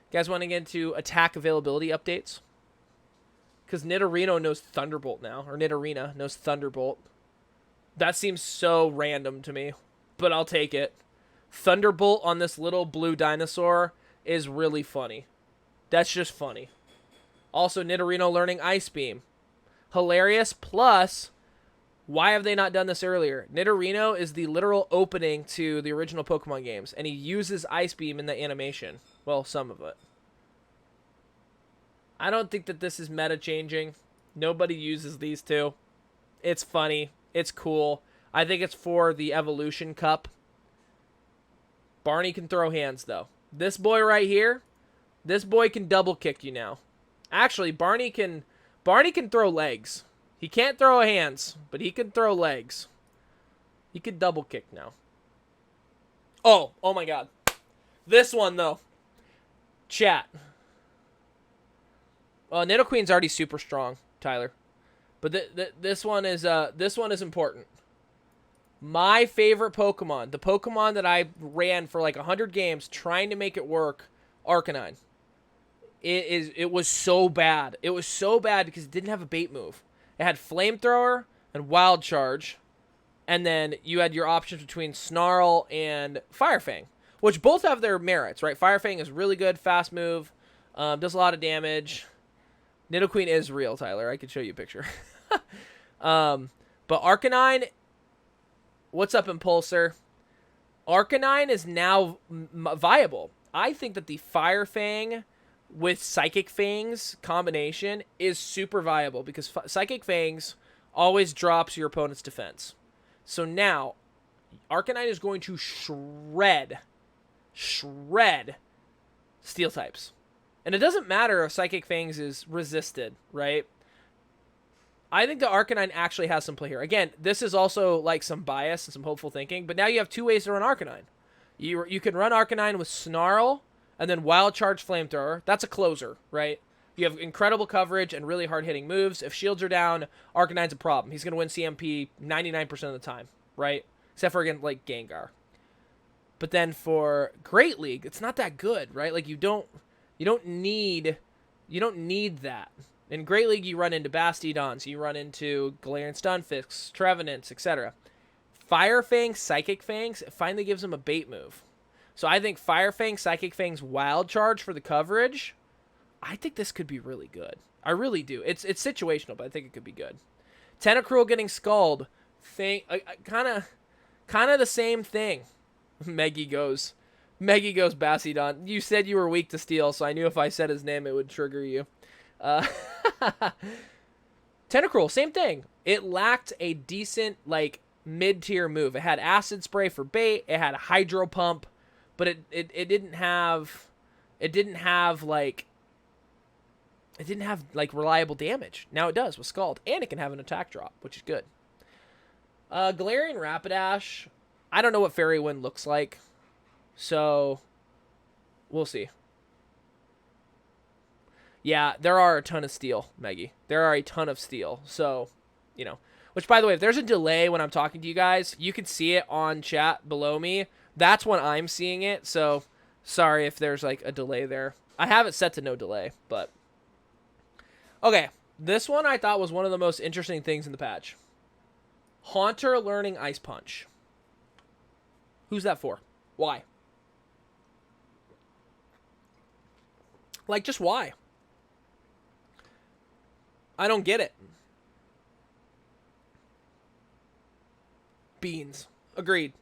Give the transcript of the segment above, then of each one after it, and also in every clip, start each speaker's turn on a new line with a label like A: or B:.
A: You guys want to get into attack availability updates? Because Nidorino knows Thunderbolt now, or Nidorina knows Thunderbolt. That seems so random to me, but I'll take it. Thunderbolt on this little blue dinosaur is really funny. That's just funny. Also, Nidorino learning Ice Beam. Hilarious, plus, why have they not done this earlier? Nidorino is the literal opening to the original Pokemon games, and he uses Ice Beam in the animation. Well, some of it. I don't think that this is meta-changing. Nobody uses these two. It's funny. It's cool. I think it's for the Evolution Cup. Barney can throw hands, though. This boy right here, this boy can double kick you now. Actually, Barney can throw legs. He can't throw hands, but he can throw legs. He could double kick now. Oh my god. This one, though. Chat. Well, Nidoqueen's already super strong, Tyler. But this one is important. My favorite Pokemon, the Pokemon that I ran for like 100 games trying to make it work, Arcanine. It was so bad. It was so bad because it didn't have a bait move. It had Flamethrower and Wild Charge, and then you had your options between Snarl and Fire Fang, which both have their merits, right? Fire Fang is really good, fast move, does a lot of damage. Nidoqueen is real, Tyler. I could show you a picture. But Arcanine, what's up, Impulsor? Arcanine is now viable. I think that the Fire Fang with Psychic Fangs combination is super viable because Psychic Fangs always drops your opponent's defense. So now, Arcanine is going to shred Steel types. And it doesn't matter if Psychic Fangs is resisted, right? I think the Arcanine actually has some play here. Again, this is also like some bias and some hopeful thinking, but now you have two ways to run Arcanine. You can run Arcanine with Snarl and then Wild Charge Flamethrower. That's a closer, right? You have incredible coverage and really hard-hitting moves. If shields are down, Arcanine's a problem. He's going to win CMP 99% of the time, right? Except for, again, like Gengar. But then for Great League, it's not that good, right? Like, you don't need that. In Great League, you run into Bastiodons, you run into Galarian Stunfisk, Trevenants, etc. Fire Fang, Psychic Fangs, it finally gives him a bait move. So I think Fire Fang, Psychic Fang's Wild Charge for the coverage, I think this could be really good. I really do. It's situational, but I think it could be good. Tentacruel getting Scald, kind of the same thing. Meggy goes Bastiodon. You said you were weak to Steel, so I knew if I said his name, it would trigger you. Tentacruel, same thing. It lacked a decent, like, mid-tier move. It had Acid Spray for bait. It had Hydro Pump, but it didn't have reliable damage. Now it does with Scald, and it can have an attack drop, which is good. Galarian Rapidash, I don't know what Fairy Wind looks like, so we'll see. Yeah, there are a ton of Steel, Meggy. There are a ton of Steel, so, you know. Which, by the way, if there's a delay when I'm talking to you guys, you can see it on chat below me. That's when I'm seeing it, so sorry if there's, like, a delay there. I have it set to no delay, but... Okay, this one I thought was one of the most interesting things in the patch. Haunter learning Ice Punch. Who's that for? Why? Like, just why? I don't get it. Beans. Agreed.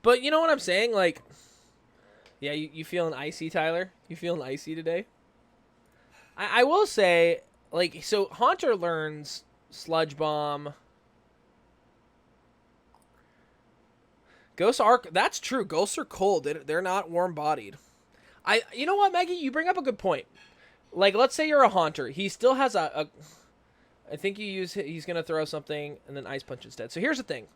A: But you know what I'm saying? Like, yeah, you feeling icy, Tyler? You feeling icy today? I will say, like, so Haunter learns Sludge Bomb. Ghosts are, that's true. Ghosts are cold. They're not warm-bodied. You know what, Maggie? You bring up a good point. Like, let's say you're a Haunter. He still has I think he's going to throw something and then Ice Punch instead. So here's the thing.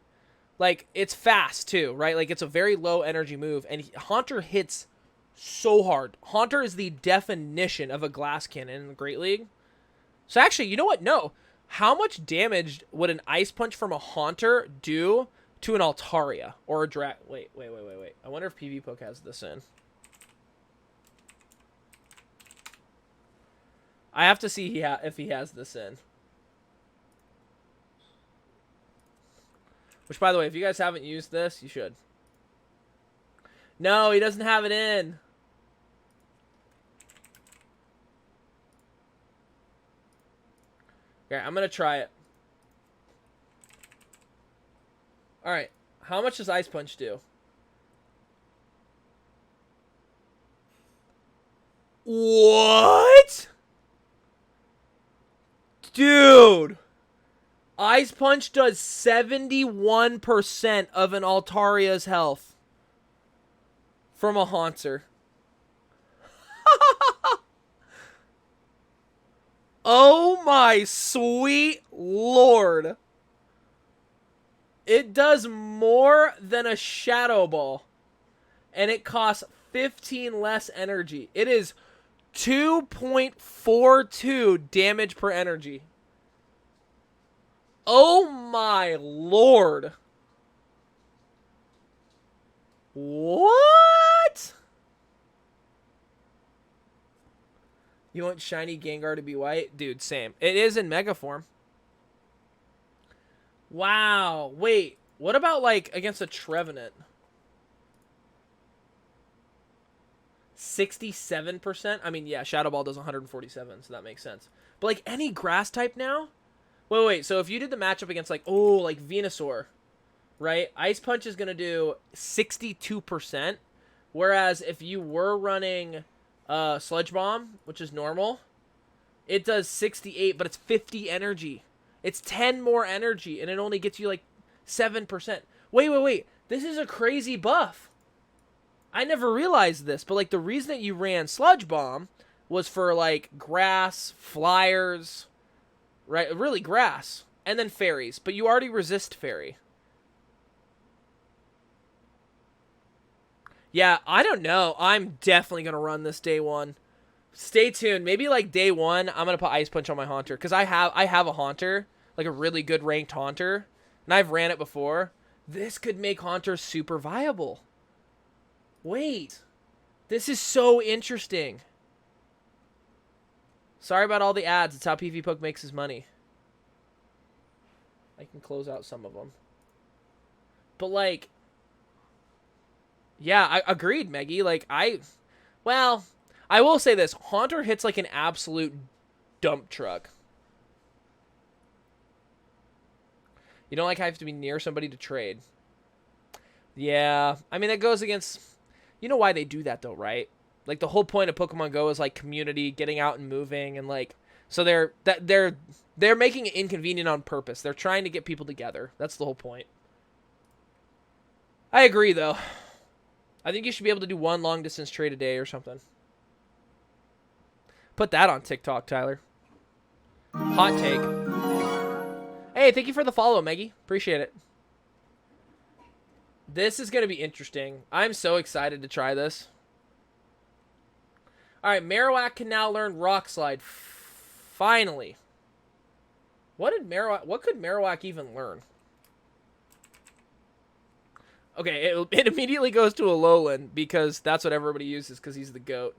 A: Like, it's fast, too, right? Like, it's a very low energy move. And Haunter hits so hard. Haunter is the definition of a glass cannon in the Great League. So actually, you know what? No. How much damage would an Ice Punch from a Haunter do to an Altaria or a Wait. I wonder if PvPoke has this in. I have to see if he has this in. Which, by the way, if you guys haven't used this, you should. No, he doesn't have it in. Okay, I'm going to try it. Alright, how much does Ice Punch do? What? Dude! Ice Punch does 71% of an Altaria's health from a Haunter. Oh my sweet lord. It does more than a Shadow Ball. And it costs 15 less energy. It is 2.42 damage per energy. Oh my lord. What? You want shiny Gengar to be white? Dude, same. It is in Mega form. Wow. Wait. What about, like, against a Trevenant? 67%? I mean, yeah, Shadow Ball does 147, so that makes sense. But, like, any grass type now? Wait. So if you did the matchup against, like, like Venusaur, right? Ice Punch is going to do 62%. Whereas if you were running Sludge Bomb, which is normal, it does 68, but it's 50 energy. It's 10 more energy, and it only gets you, like, 7%. Wait. This is a crazy buff. I never realized this, but, like, the reason that you ran Sludge Bomb was for, like, grass, flyers, right? Really, grass. And then fairies. But you already resist fairy. Yeah, I don't know. I'm definitely going to run this day one. Stay tuned. Maybe, like, day one, I'm going to put Ice Punch on my Haunter. Because I have a Haunter. Like, a really good ranked Haunter. And I've ran it before. This could make Haunter super viable. Wait. This is so interesting. Sorry about all the ads. It's how PvPoke makes his money. I can close out some of them. But, like... Yeah, I agreed, Meggy. Like, well, I will say this. Haunter hits like an absolute dump truck. You don't like have to be near somebody to trade. Yeah, I mean, that goes against... You know why they do that, though, right? Like, the whole point of Pokemon Go is, like, community, getting out and moving, and, like... So they're making it inconvenient on purpose. They're trying to get people together. That's the whole point. I agree, though. I think you should be able to do one long-distance trade a day or something. Put that on TikTok, Tyler. Hot take. Hey, thank you for the follow, Meggy. Appreciate it. This is going to be interesting. I'm so excited to try this. All right, Marowak can now learn Rock Slide. Finally. What could Marowak even learn? Okay, it immediately goes to Alolan because that's what everybody uses because he's the GOAT.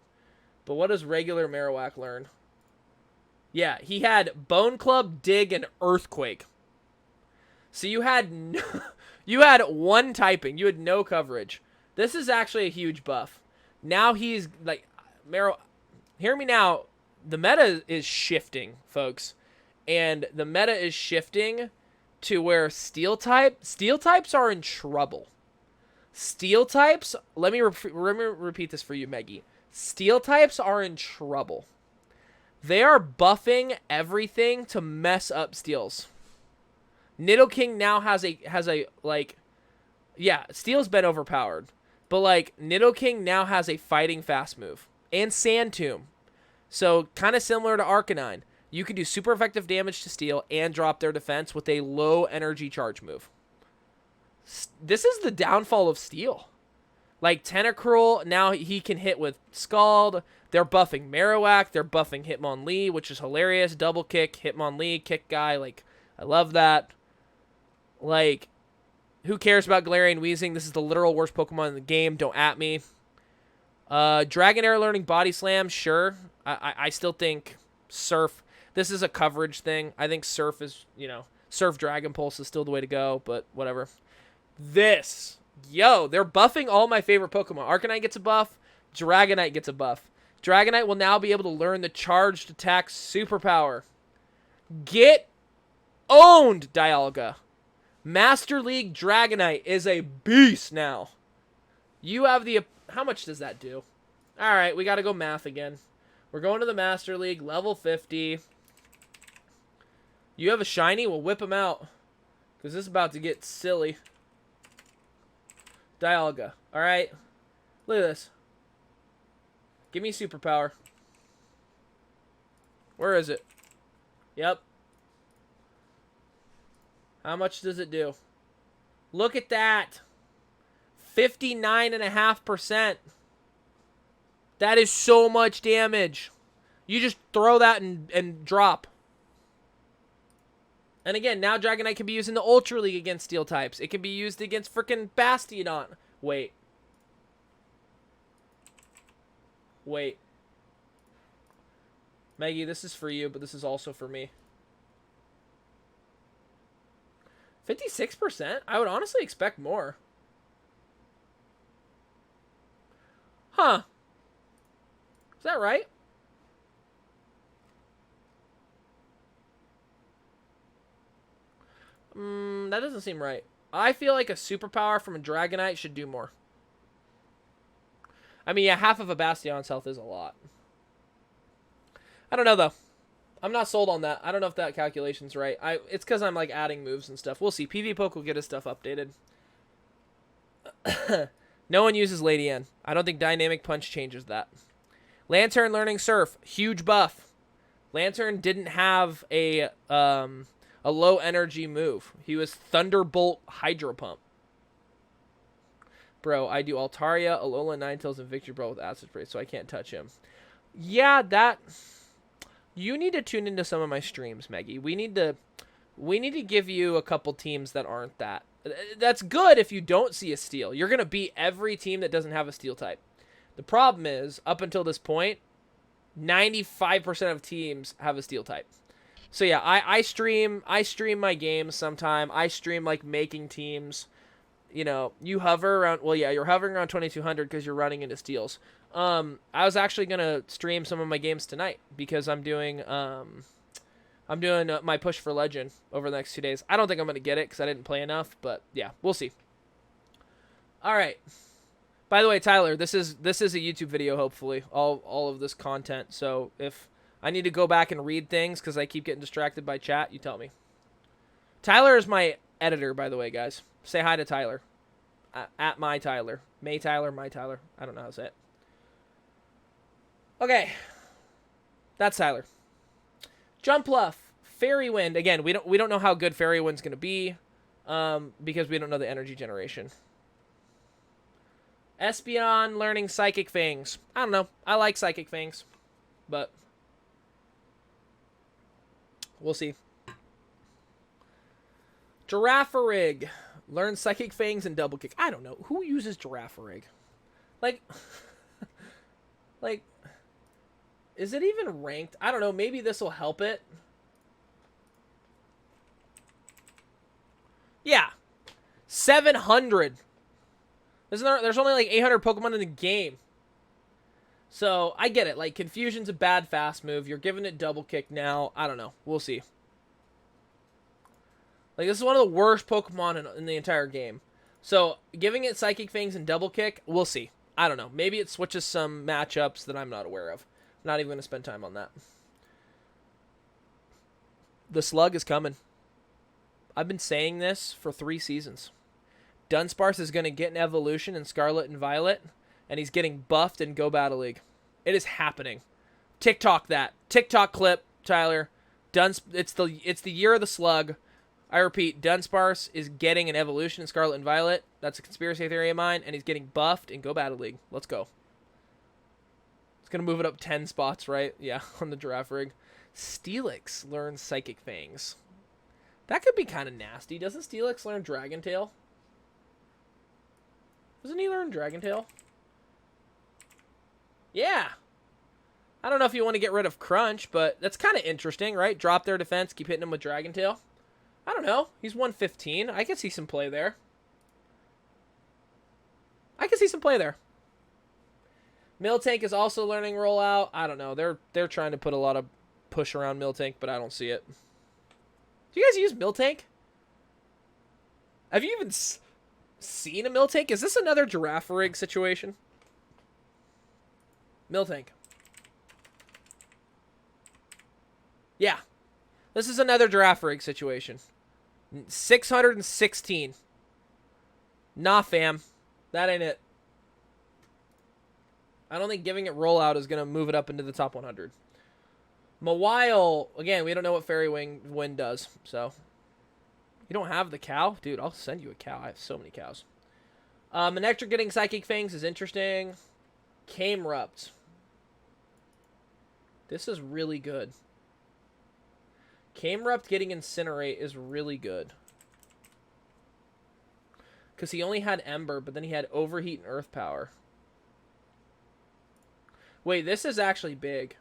A: But what does regular Marowak learn? Yeah, he had Bone Club, Dig, and Earthquake. So you had you had one typing. You had no coverage. This is actually a huge buff. Now he's like hear me now. The meta is shifting, folks. And the meta is shifting to where steel types are in trouble. Steel types, let me repeat this for you, Meggy. Steel types are in trouble. They are buffing everything to mess up steels. Nidoking now has a like, yeah, steel's been overpowered, but like Nidoking now has a fighting fast move and Sand Tomb, so kind of similar to Arcanine. You can do super effective damage to steel and drop their defense with a low energy charge move. This is the downfall of steel. Like Tentacruel, now he can hit with Scald. They're buffing Marowak. They're buffing Hitmonlee, which is hilarious. Double kick, Hitmonlee, kick guy. Like, I love that. Like, who cares about Galarian Weezing? This is the literal worst Pokemon in the game. Don't at me. Dragonair learning Body Slam, sure. I still think Surf. This is a coverage thing. I think Surf is, you know, Surf Dragon Pulse is still the way to go, but whatever. This. Yo, they're buffing all my favorite Pokemon. Arcanine gets a buff. Dragonite gets a buff. Dragonite will now be able to learn the charged attack superpower. Get owned, Dialga. Master League Dragonite is a beast now. You have the... How much does that do? Alright, we got to go math again. We're going to the Master League, level 50. You have a shiny? We'll whip him out. Because this is about to get silly. Dialga. Alright. Look at this. Give me superpower. Where is it? Yep. How much does it do? Look at that. 59.5%. That is so much damage. You just throw that and drop. And again, now Dragonite can be used in the Ultra League against Steel types. It can be used against freaking Bastiodon. Wait. Wait. Maggie, this is for you, but this is also for me. 56%? I would honestly expect more. Huh. Is that right? That doesn't seem right. I feel like a superpower from a Dragonite should do more. I mean, yeah, half of a Bastion's health is a lot. I don't know, though. I'm not sold on that. I don't know if that calculation's right. It's because I'm, like, adding moves and stuff. We'll see. PvPoke will get his stuff updated. No one uses Lady N. I don't think Dynamic Punch changes that. Lantern learning Surf. Huge buff. Lantern didn't have a low energy move. He was Thunderbolt Hydro Pump. Bro, I do Altaria, Alola, Ninetales, and Victory Ball with Acid Spray, so I can't touch him. Yeah, that... You need to tune into some of my streams, Maggie. We need to give you a couple teams that aren't that. That's good if you don't see a Steel. You're going to beat every team that doesn't have a Steel type. The problem is, up until this point, 95% of teams have a Steel type. So yeah, I stream my games sometime. I stream like making teams. You know, you hover around, well yeah, you're hovering around 2200 because you're running into Steels. I was actually going to stream some of my games tonight because I'm doing my push for Legend over the next 2 days. I don't think I'm going to get it because I didn't play enough, but yeah, we'll see. All right. By the way, Tyler, this is a YouTube video, hopefully, all of this content. So if I need to go back and read things because I keep getting distracted by chat, you tell me. Tyler is my editor, by the way, guys. Say hi to Tyler. At my Tyler. May Tyler, my Tyler. I don't know how to say it. Okay. That's Tyler. Jump Bluff. Fairy Wind. Again, we don't know how good Fairy Wind's going to be because we don't know the energy generation. Espeon learning Psychic Fangs. I don't know. I like Psychic Fangs, but we'll see. Giraffe Rig. Learn Psychic Fangs and Double Kick. I don't know. Who uses Giraffe Rig? Like, is it even ranked? I don't know. Maybe this will help it. Yeah. 700. There's only like 800 Pokemon in the game. So, I get it. Like, Confusion's a bad fast move. You're giving it Double Kick now. I don't know. We'll see. Like, this is one of the worst Pokemon in the entire game. So, giving it Psychic Fangs and Double Kick, we'll see. I don't know. Maybe it switches some matchups that I'm not aware of. I'm not even going to spend time on that. The Slug is coming. I've been saying this for 3 seasons. Dunsparce is going to get an evolution in Scarlet and Violet, and he's getting buffed in Go Battle League. It is happening. TikTok that. TikTok clip, Tyler. It's the year of the Slug. I repeat, Dunsparce is getting an evolution in Scarlet and Violet. That's a conspiracy theory of mine, and he's getting buffed in Go Battle League. Let's go. It's going to move it up 10 spots, right? Yeah, on the Giraffe Rig. Steelix learns Psychic Fangs. That could be kind of nasty. Doesn't Steelix learn Dragon Tail? Doesn't he learn Dragon Tail? Yeah. I don't know if you want to get rid of Crunch, but that's kind of interesting, right? Drop their defense, keep hitting him with Dragon Tail. I don't know. He's 115. I can see some play there. Miltank is also learning rollout. I don't know. They're trying to put a lot of push around Miltank, but I don't see it. Do you guys use Miltank? Have you even seen a Miltank? Is this another Giraffe Rig situation? Miltank. Yeah. This is another Giraffe Rig situation. 616. Nah, fam. That ain't it. I don't think giving it rollout is going to move it up into the top 100. Mawile, again, we don't know what Fairy Wind does, so. You don't have the cow? Dude, I'll send you a cow. I have so many cows. Manectric getting Psychic Fangs is interesting. Camerupt. This is really good. Camerupt getting Incinerate is really good. Because he only had Ember, but then he had Overheat and Earth Power. Wait, this is actually big.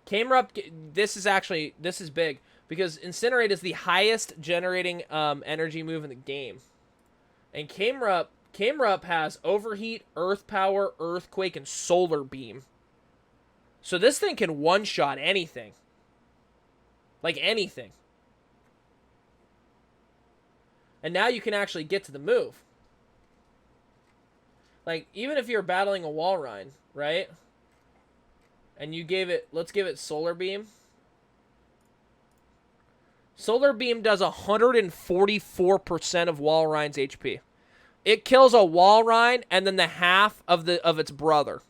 A: Camerupt, this is big. Because Incinerate is the highest generating energy move in the game. And Camerupt has Overheat, Earth Power, Earthquake, and Solar Beam. So this thing can one-shot anything. Like anything. And now you can actually get to the move. Like, even if you're battling a Walrein, right? And you gave it, let's give it Solar Beam. Solar Beam does 144% of Walrein's HP. It kills a Walrein and then the half of its brother.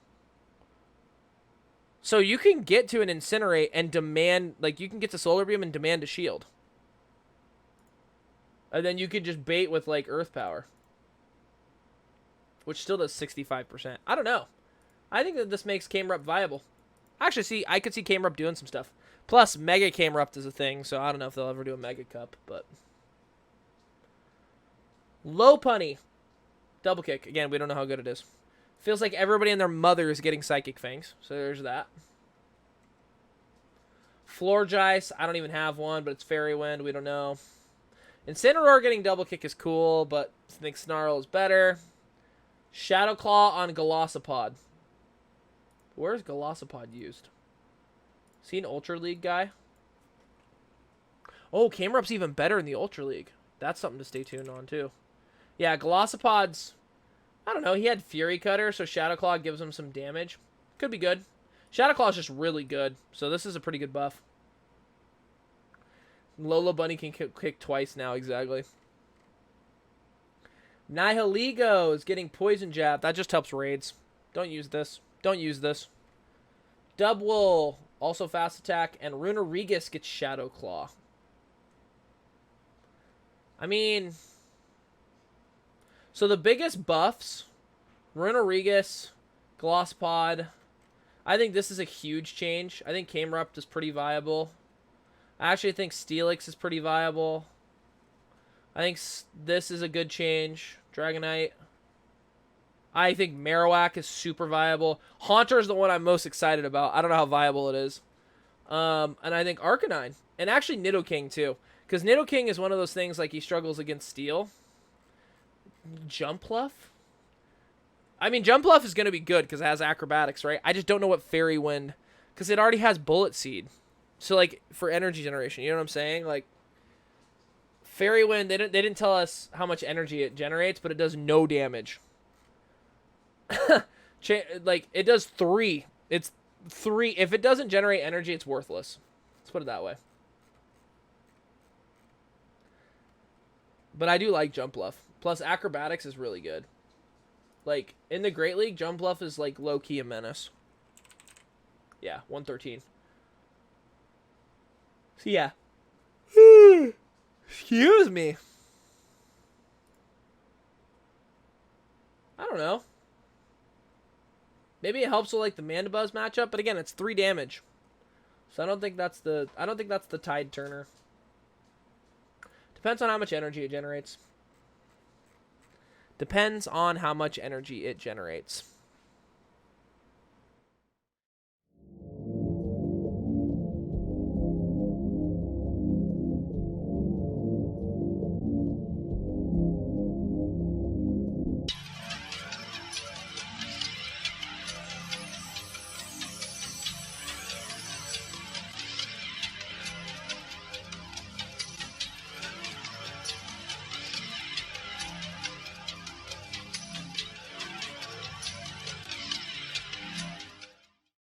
A: So you can get to an Incinerate and demand, like, you can get to Solar Beam and demand a shield. And then you could just bait with, like, Earth Power. Which still does 65%. I don't know. I think that this makes Camerupt viable. Actually, I could see Camerupt doing some stuff. Plus, Mega Camerupt is a thing, so I don't know if they'll ever do a Mega Cup, but... Lopunny. Double Kick. Again, we don't know how good it is. Feels like everybody and their mother is getting Psychic Fangs, so there's that. Florgice. I don't even have one, but it's Fairy Wind. We don't know. Incineroar getting Double Kick is cool, but I think Snarl is better. Shadow Claw on Golisopod. Where's Golisopod used? Is he an Ultra League guy? Oh, Camerupt's even better in the Ultra League. That's something to stay tuned on, too. Yeah, Golisopod's... I don't know. He had Fury Cutter, so Shadow Claw gives him some damage. Could be good. Shadow Claw is just really good, so this is a pretty good buff. Lola Bunny can kick twice now, exactly. Nihilego is getting Poison Jab. That just helps raids. Don't use this. Don't use this. Dubwool, also fast attack. And Runerigus gets Shadow Claw. I mean... So the biggest buffs... Runerigus, Golisopod. I think this is a huge change. I think Camerupt is pretty viable. I actually think Steelix is pretty viable. I think this is a good change. Dragonite. I think Marowak is super viable. Haunter is the one I'm most excited about. I don't know how viable it is. And I think Arcanine. And actually Nidoking too. Because Nidoking is one of those things like he struggles against Steel. Jumpluff? I mean, Jumpluff is going to be good because it has Acrobatics, right? I just don't know what Fairy Wind... Because it already has Bullet Seed. So, like, for energy generation, you know what I'm saying? Like, Fairy Wind, they didn't tell us how much energy it generates, but it does no damage. Like, it does 3. It's 3. If it doesn't generate energy, it's worthless. Let's put it that way. But I do like Jumpluff. Plus, Acrobatics is really good. Like, in the Great League, Jumpluff is, like, low-key a menace. Yeah, 113. So, yeah. Excuse me. I don't know. Maybe it helps with, like, the Mandibuzz matchup, but again, it's 3 damage. So I don't think that's the Tide Turner. Depends on how much energy it generates.